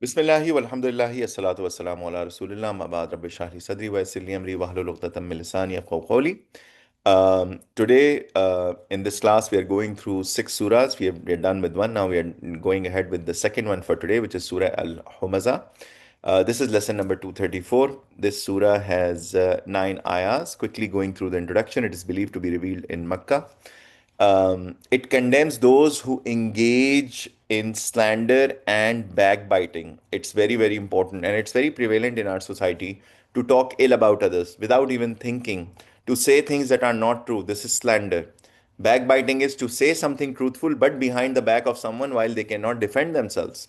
Bismillahi walhamdulillahi assalatu wassalamu ala rasulillah ma ba'd rabbi shrah li sadri wa yassir li amri wahlul 'uqdatam min lisani yafqahu qawli. Today, in this class, we are going through six surahs. We are done with one. Now we are going ahead with the second one for today, which is Surah Al Humazah. This is lesson number 234. This surah has nine ayahs. Quickly going through the introduction, it is believed to be revealed in Makkah. It condemns those who engage in slander and backbiting. It's very, very important, and it's very prevalent in our society to talk ill about others without even thinking, to say things that are not true. This is slander. Backbiting is to say something truthful but behind the back of someone while they cannot defend themselves.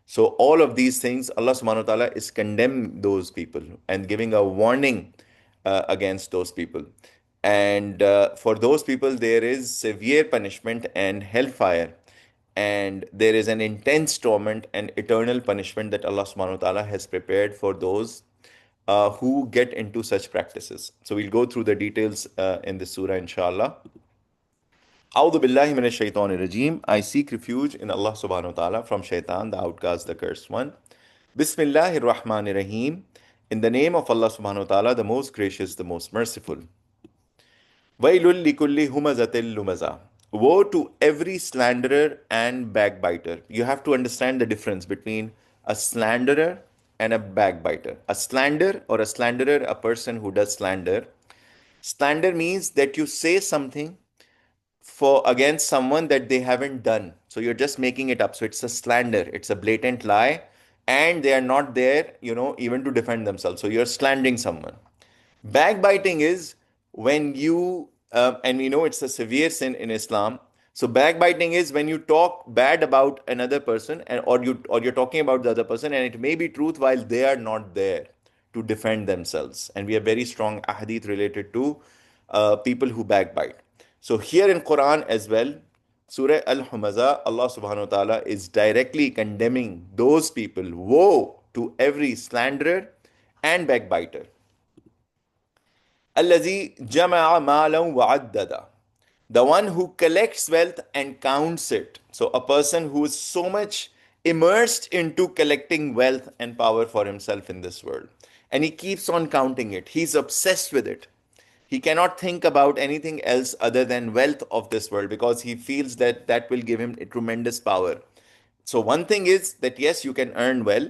So all of these things, Allah subhanahu wa ta'ala is condemning those people and giving a warning against those people. And for those people, there is severe punishment and hellfire. And there is an intense torment and eternal punishment that Allah subhanahu wa ta'ala has prepared for those who get into such practices. So we'll go through the details in this surah, inshallah. A'udhu billahi minash shaitanir rajim. I seek refuge in Allah subhanahu wa ta'ala from shaitan, the outcast, the cursed one. Bismillahir Rahmanir Rahim. In the name of Allah subhanahu wa ta'ala, the most gracious, the most merciful. Wailul likulli humazatil lumaza. Woe to every slanderer and backbiter. You have to understand the difference between a slanderer and a backbiter. A slander or a slanderer, a person who does slander. Slander means that you say something for against someone that they haven't done. So you're just making it up. So it's a slander, it's a blatant lie, and they are not there, even to defend themselves. So you're slandering someone. Backbiting is when you, and we know it's a severe sin in Islam. So backbiting is when you talk bad about another person, or you're talking about the other person, and it may be truth while they are not there to defend themselves. And we have very strong ahadith related to people who backbite. So here in Quran as well, Surah Al Humazah, Allah subhanahu wa ta'ala is directly condemning those people. Woe to every slanderer and backbiter. الذي جمع مالا وعددا. The one who collects wealth and counts it. So a person who is so much immersed into collecting wealth and power for himself in this world. And he keeps on counting it. He's obsessed with it. He cannot think about anything else other than wealth of this world because he feels that that will give him a tremendous power. So one thing is that yes, you can earn well,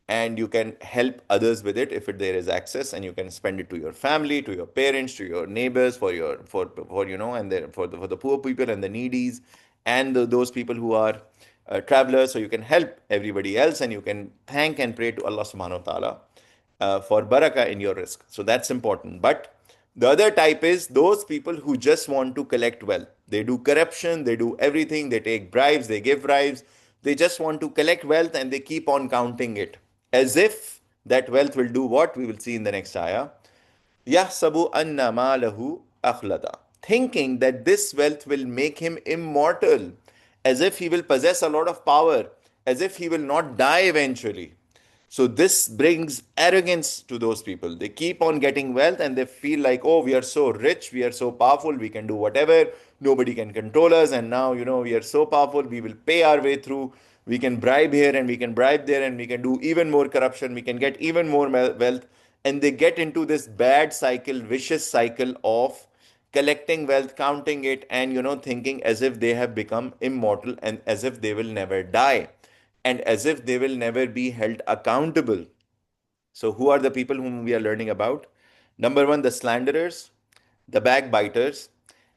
and you can help others with it if there is access, and you can spend it to your family, to your parents, to your neighbors, for the poor people and the needies, and those people who are travelers. So you can help everybody else, and you can thank and pray to Allah subhanahu wa ta'ala for barakah in your rizq. So that's important. But the other type is those people who just want to collect wealth. They do corruption, they do everything, they take bribes, they give bribes. They just want to collect wealth and they keep on counting it as if that wealth will do what we will see in the next ayah. Yahsabu anna malahu akhlada. Thinking that this wealth will make him immortal, as if he will possess a lot of power, as if he will not die eventually. So this brings arrogance to those people. They keep on getting wealth and they feel like, oh, we are so rich, we are so powerful, we can do whatever, nobody can control us. And now, we are so powerful, we will pay our way through. We can bribe here and we can bribe there and we can do even more corruption, we can get even more wealth. And they get into this bad cycle, vicious cycle of collecting wealth, counting it, and thinking as if they have become immortal and as if they will never die and as if they will never be held accountable. So, who are the people whom we are learning about? Number one, the slanderers, the backbiters,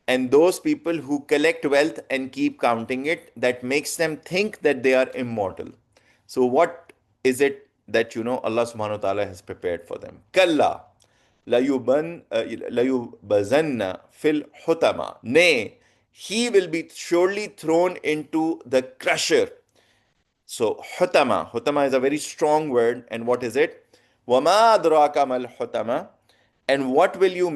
and those people who collect wealth and keep counting it, that makes them think that they are immortal. So, what is it that Allah subhanahu wa ta'ala has prepared for them? Kalla layubazanna fil hutama. Nay, he will be surely thrown into the crusher. So hutama is a very strong word. And what is it? وَمَا أَدْرَاكَ مَا الْحُتَمَةُ. And what will you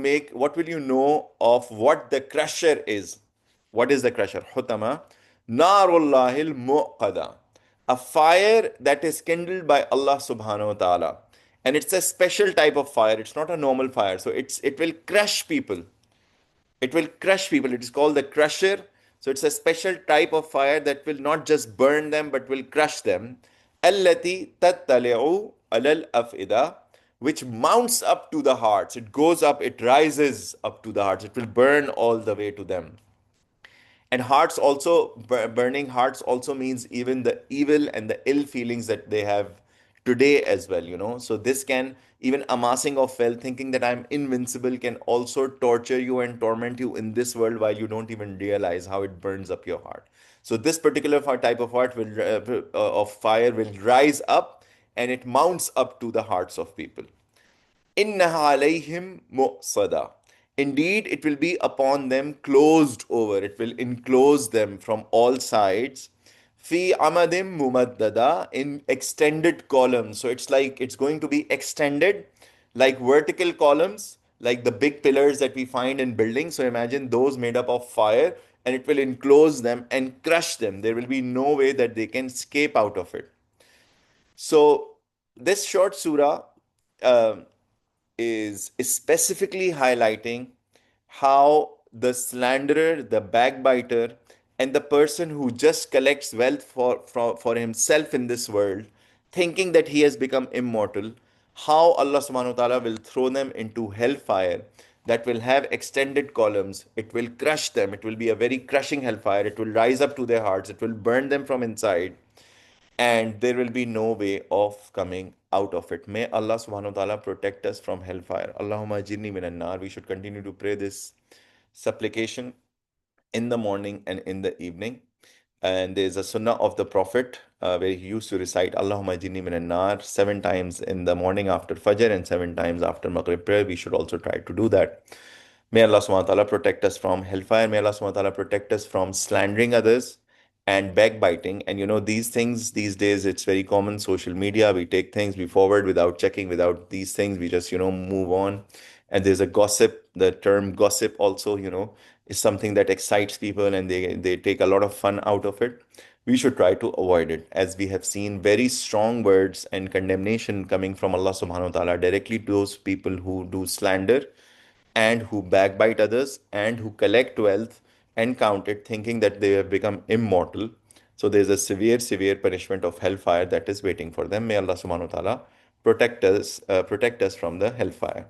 know of what the crusher is? What is the crusher? Hutama. Narullahil muqada. A fire that is kindled by Allah subhanahu wa ta'ala. And it's a special type of fire. It's not a normal fire. So it will crush people. It will crush people. It is called the crusher. So it's a special type of fire that will not just burn them, but will crush them. التي تطلع على الأفئدة, which mounts up to the hearts. It goes up, it rises up to the hearts. It will burn all the way to them. And hearts also, burning hearts also means even the evil and the ill feelings that they have today as well, you know. So this can, even amassing of wealth, thinking that I'm invincible, can also torture you and torment you in this world while you don't even realize how it burns up your heart. So this particular type of heart will of fire will rise up, and it mounts up to the hearts of people. Innaha alayhim mu'sada. Indeed, it will be upon them closed over. It will enclose them from all sides. Fi amadim mumaddada, in extended columns. So it's like it's going to be extended like vertical columns, like the big pillars that we find in buildings. So imagine those made up of fire, and it will enclose them and crush them. There will be no way that they can escape out of it. So this short surah um is specifically highlighting how the slanderer, the backbiter, and the person who just collects wealth for himself in this world, thinking that he has become immortal, how Allah subhanahu wa ta'ala will throw them into hellfire that will have extended columns. It will crush them. It will be a very crushing hellfire. It will rise up to their hearts. It will burn them from inside, and there will be no way of coming out of it. May Allah subhanahu wa ta'ala protect us from hellfire. Allahumma jinni minan nar. We should continue to pray this supplication in the morning and in the evening. And there's a sunnah of the Prophet where he used to recite Allahumma jinni minan nar 7 times in the morning after Fajr and 7 times after Maghrib prayer. We should also try to do that. May Allah subhanahu wa ta'ala protect us from hellfire. May Allah subhanahu wa ta'ala protect us from slandering others and backbiting. And you know, these things these days, it's very common. Social media, we take things, we forward without checking, without these things, we just, you know, move on. And there's a gossip, the term gossip also, you know, is something that excites people, and they take a lot of fun out of it. We should try to avoid it, as we have seen very strong words and condemnation coming from Allah subhanahu wa ta'ala directly to those people who do slander and who backbite others and who collect wealth and count it, thinking that they have become immortal. So there's a severe, severe punishment of hellfire that is waiting for them. May Allah subhanahu wa ta'ala protect us from the hellfire.